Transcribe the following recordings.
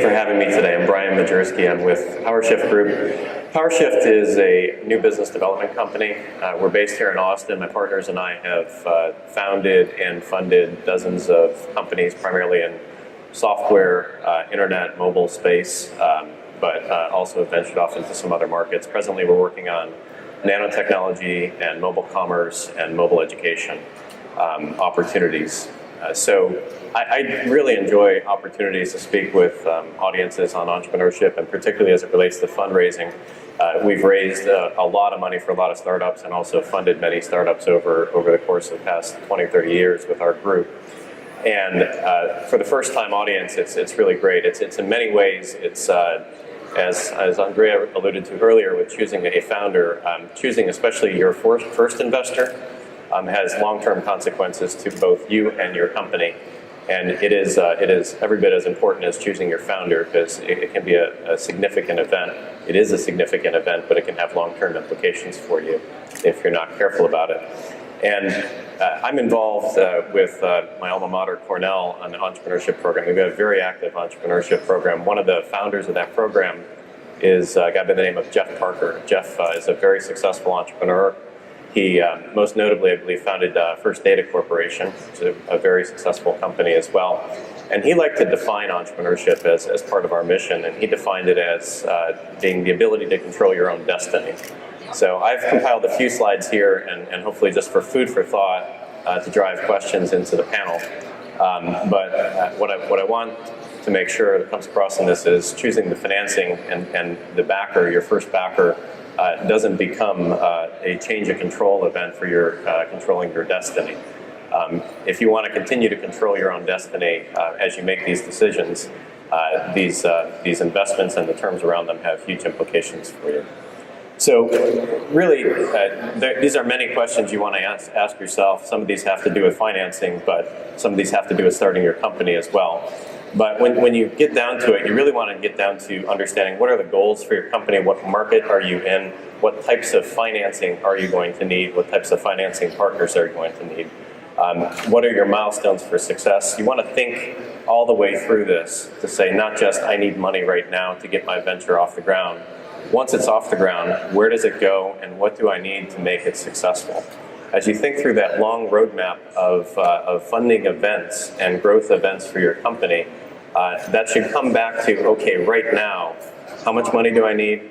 for having me today. I'm Brian Majerski. I'm with PowerShift Group. PowerShift is a new business development company. We're based here in Austin. My partners and I have founded and funded dozens of companies, primarily in software, internet, mobile space, but also have ventured off into some other markets. Presently, we're working on nanotechnology and mobile commerce and mobile education opportunities. So I really enjoy opportunities to speak with audiences on entrepreneurship, and particularly as it relates to fundraising. We've raised a lot of money for a lot of startups and also funded many startups over the course of the past 20, 30 years with our group. And for the first-time audience, it's really great. It's in many ways, it's as Andrea alluded to earlier with choosing a founder, choosing especially your first investor has long-term consequences to both you and your company. And it is every bit as important as choosing your founder, because it can be a significant event. It is a significant event, but it can have long-term implications for you if you're not careful about it. And I'm involved with my alma mater, Cornell, on the entrepreneurship program. We've got a very active entrepreneurship program. One of the founders of that program is a guy by the name of Jeff Parker. Jeff is a very successful entrepreneur. He most notably, I believe, founded First Data Corporation, which is a very successful company as well. And he liked to define entrepreneurship as part of our mission, and he defined it as being the ability to control your own destiny. So I've compiled a few slides here, and hopefully just for food for thought to drive questions into the panel. But what I want to make sure that comes across in this is choosing the financing and the backer, your first backer, doesn't become a change of control event for your controlling your destiny. If you want to continue to control your own destiny as you make these decisions, these investments and the terms around them have huge implications for you. So really, these are many questions you want to ask yourself. Some of these have to do with financing, but some of these have to do with starting your company as well. But when you get down to it, you really want to get down to understanding what are the goals for your company, what market are you in, what types of financing are you going to need, what types of financing partners are you going to need, what are your milestones for success. You want to think all the way through this to say not just I need money right now to get my venture off the ground. Once it's off the ground, where does it go and what do I need to make it successful? As you think through that long roadmap of funding events and growth events for your company, that should come back to, okay, right now, how much money do I need?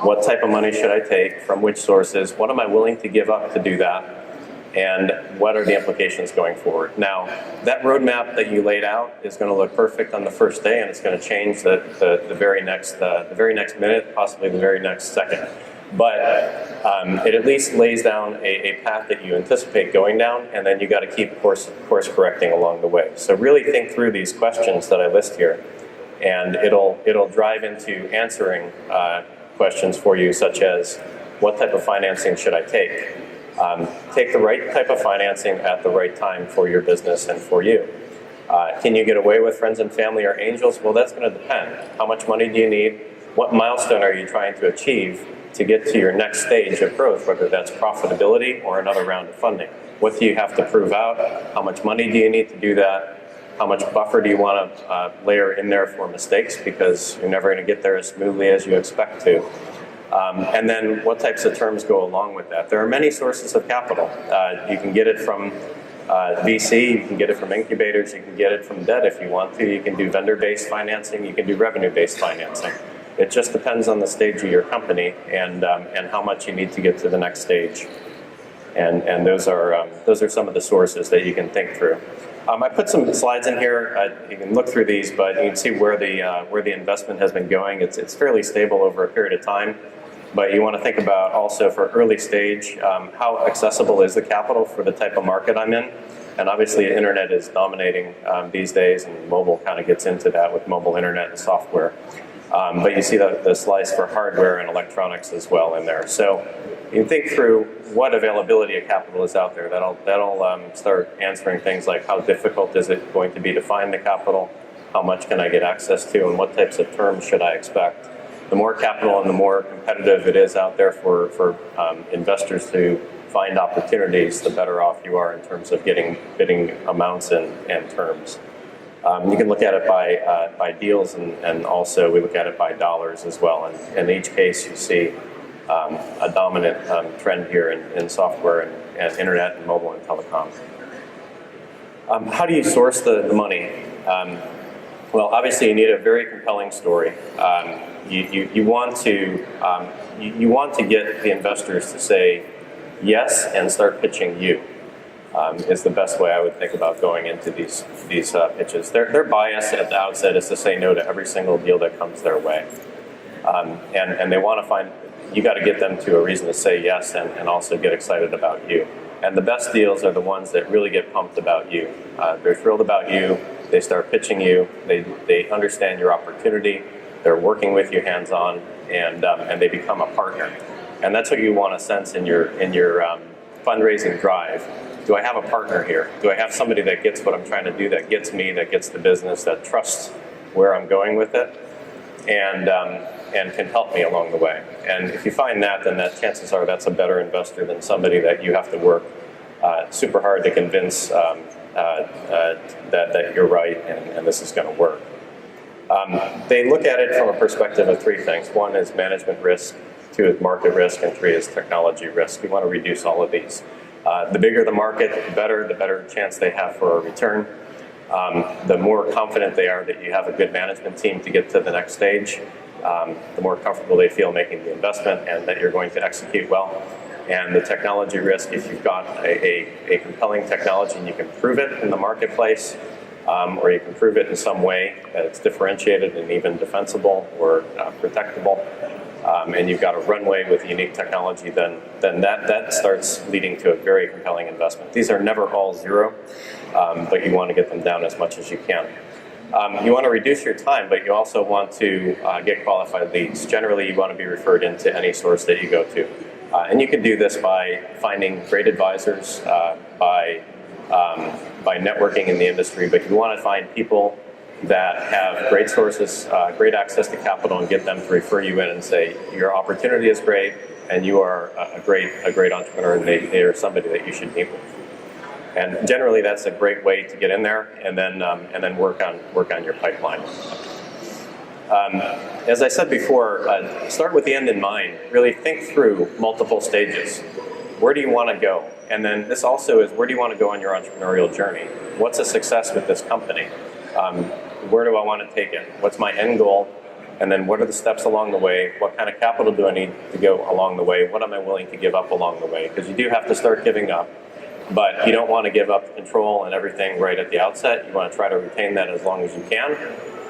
What type of money should I take? From which sources? What am I willing to give up to do that? And what are the implications going forward? Now, that roadmap that you laid out is going to look perfect on the first day, and it's going to change the very next minute, possibly the very next second. But it at least lays down a path that you anticipate going down, and then you got to keep course correcting along the way. So really think through these questions that I list here, and it'll drive into answering questions for you, such as what type of financing should I take? Take the right type of financing at the right time for your business and for you. Can you get away with friends and family or angels? Well, that's going to depend. How much money do you need? What milestone are you trying to achieve to get to your next stage of growth, whether that's profitability or another round of funding? What do you have to prove out? How much money do you need to do that? How much buffer do you want to layer in there for mistakes, because you're never going to get there as smoothly as you expect to? And then what types of terms go along with that? There are many sources of capital. You can get it from VC, you can get it from incubators, you can get it from debt if you want to, you can do vendor-based financing, you can do revenue-based financing. It just depends on the stage of your company and how much you need to get to the next stage. And those are some of the sources that you can think through. I put some slides in here. You can look through these, but you can see where the investment has been going. It's fairly stable over a period of time. But you want to think about also for early stage, how accessible is the capital for the type of market I'm in? And obviously, the internet is dominating these days, and mobile kind of gets into that with mobile internet and software. But you see the slice for hardware and electronics as well in there. So you can think through what availability of capital is out there. That'll start answering things like how difficult is it going to be to find the capital, how much can I get access to, and what types of terms should I expect. The more capital and the more competitive it is out there for investors to find opportunities, the better off you are in terms of getting bidding amounts and terms. You can look at it by deals, and also we look at it by dollars as well. And in each case, you see a dominant trend here in software and internet and mobile and telecom. How do you source the money? Well, obviously, you need a very compelling story. You want to get the investors to say yes and start pitching you. Is the best way I would think about going into these pitches. Their bias at the outset is to say no to every single deal that comes their way, and they want to find. You got to get them to a reason to say yes and also get excited about you. And the best deals are the ones that really get pumped about you. They're thrilled about you. They start pitching you. They understand your opportunity. They're working with you hands-on, and they become a partner. And that's what you want to sense in your fundraising drive. Do I have a partner here? Do I have somebody that gets what I'm trying to do, that gets me, that gets the business, that trusts where I'm going with it, and can help me along the way? And if you find that, then chances are that's a better investor than somebody that you have to work super hard to convince that you're right and this is going to work. They look at it from a perspective of three things. One is management risk, two is market risk, and three is technology risk. We want to reduce all of these. The bigger the market, the better chance they have for a return. The more confident they are that you have a good management team to get to the next stage, the more comfortable they feel making the investment and that you're going to execute well. And the technology risk, if you've got a compelling technology and you can prove it in the marketplace, or you can prove it in some way that it's differentiated and even defensible or protectable, and you've got a runway with unique technology, then that starts leading to a very compelling investment. These are never all zero, but you want to get them down as much as you can. You want to reduce your time, but you also want to get qualified leads. Generally, you want to be referred into any source that you go to. And you can do this by finding great advisors, by networking in the industry, but you want to find people that have great sources, great access to capital, and get them to refer you in and say, your opportunity is great, and you are a great entrepreneur, and they are somebody that you should meet with. And generally, that's a great way to get in there, and then work on your pipeline. As I said before, start with the end in mind. Really think through multiple stages. Where do you want to go? And then this also is, where do you want to go on your entrepreneurial journey? What's a success with this company? Where do I want to take it? What's my end goal? And then what are the steps along the way? What kind of capital do I need to go along the way? What am I willing to give up along the way? Because you do have to start giving up, but you don't want to give up control and everything right at the outset. You want to try to retain that as long as you can.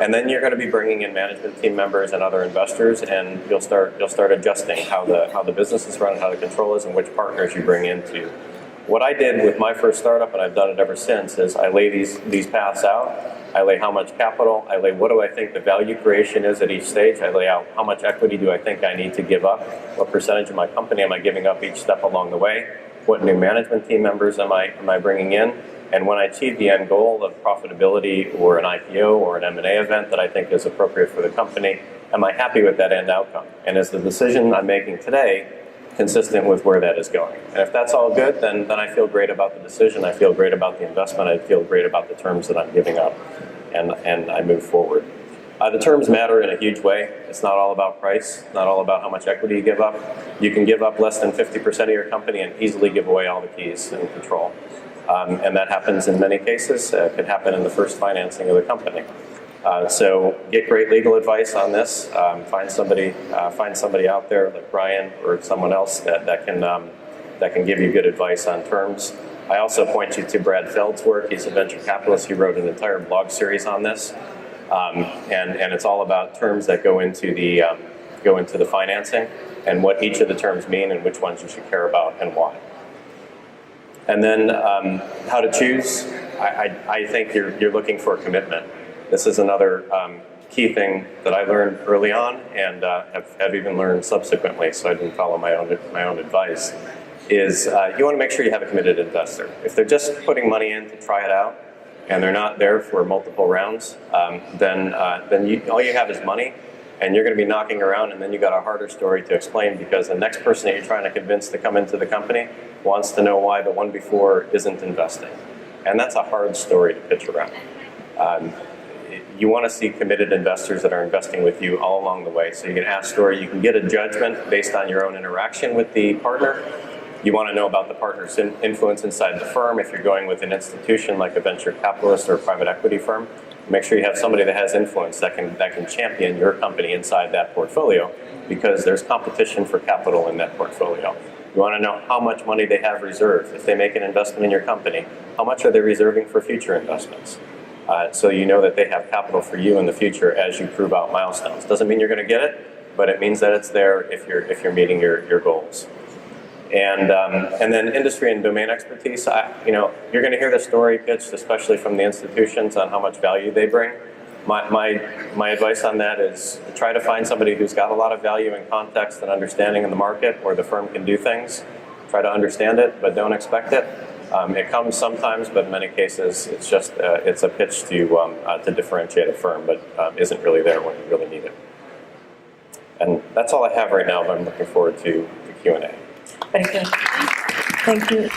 And then you're going to be bringing in management team members and other investors, and you'll start adjusting how the business is run, how the control is, and which partners you bring into. What I did with my first startup, and I've done it ever since, is I lay these paths out. I lay how much capital, I lay what do I think the value creation is at each stage, I lay out how much equity do I think I need to give up, what percentage of my company am I giving up each step along the way, what new management team members am I bringing in, and when I achieve the end goal of profitability or an IPO or an M&A event that I think is appropriate for the company, am I happy with that end outcome? And is the decision I'm making today consistent with where that is going? And if that's all good, then I feel great about the decision, I feel great about the investment, I feel great about the terms that I'm giving up, and I move forward. The terms matter in a huge way. It's not all about price, not all about how much equity you give up. You can give up less than 50% of your company and easily give away all the keys and control. And that happens in many cases. It could happen in the first financing of the company. So get great legal advice on this. Find somebody out there like Brian or someone else that can give you good advice on terms. I also point you to Brad Feld's work. He's a venture capitalist. He wrote an entire blog series on this, and it's all about terms that go into the financing and what each of the terms mean and which ones you should care about and why. And then how to choose. I think you're looking for a commitment. This is another key thing that I learned early on and have even learned subsequently, so I didn't follow my own advice, is you want to make sure you have a committed investor. If they're just putting money in to try it out and they're not there for multiple rounds, then all you have is money, and you're going to be knocking around, and then you got a harder story to explain because the next person that you're trying to convince to come into the company wants to know why the one before isn't investing. And that's a hard story to pitch around. You want to see committed investors that are investing with you all along the way. So you can ask, or you can get a judgment based on your own interaction with the partner. You want to know about the partner's influence inside the firm. If you're going with an institution like a venture capitalist or a private equity firm, make sure you have somebody that has influence that can champion your company inside that portfolio, because there's competition for capital in that portfolio. You want to know how much money they have reserved. If they make an investment in your company, how much are they reserving for future investments? So you know that they have capital for you in the future as you prove out milestones. Doesn't mean you're going to get it, but it means that it's there if you're meeting your goals. And then industry and domain expertise. You're going to hear the story pitched, especially from the institutions, on how much value they bring. My advice on that is try to find somebody who's got a lot of value and context and understanding in the market where the firm can do things. Try to understand it, but don't expect it. It comes sometimes, but in many cases, it's just it's a pitch to differentiate a firm, but isn't really there when you really need it. And that's all I have right now, but I'm looking forward to the Q&A. Thank you. Thank you.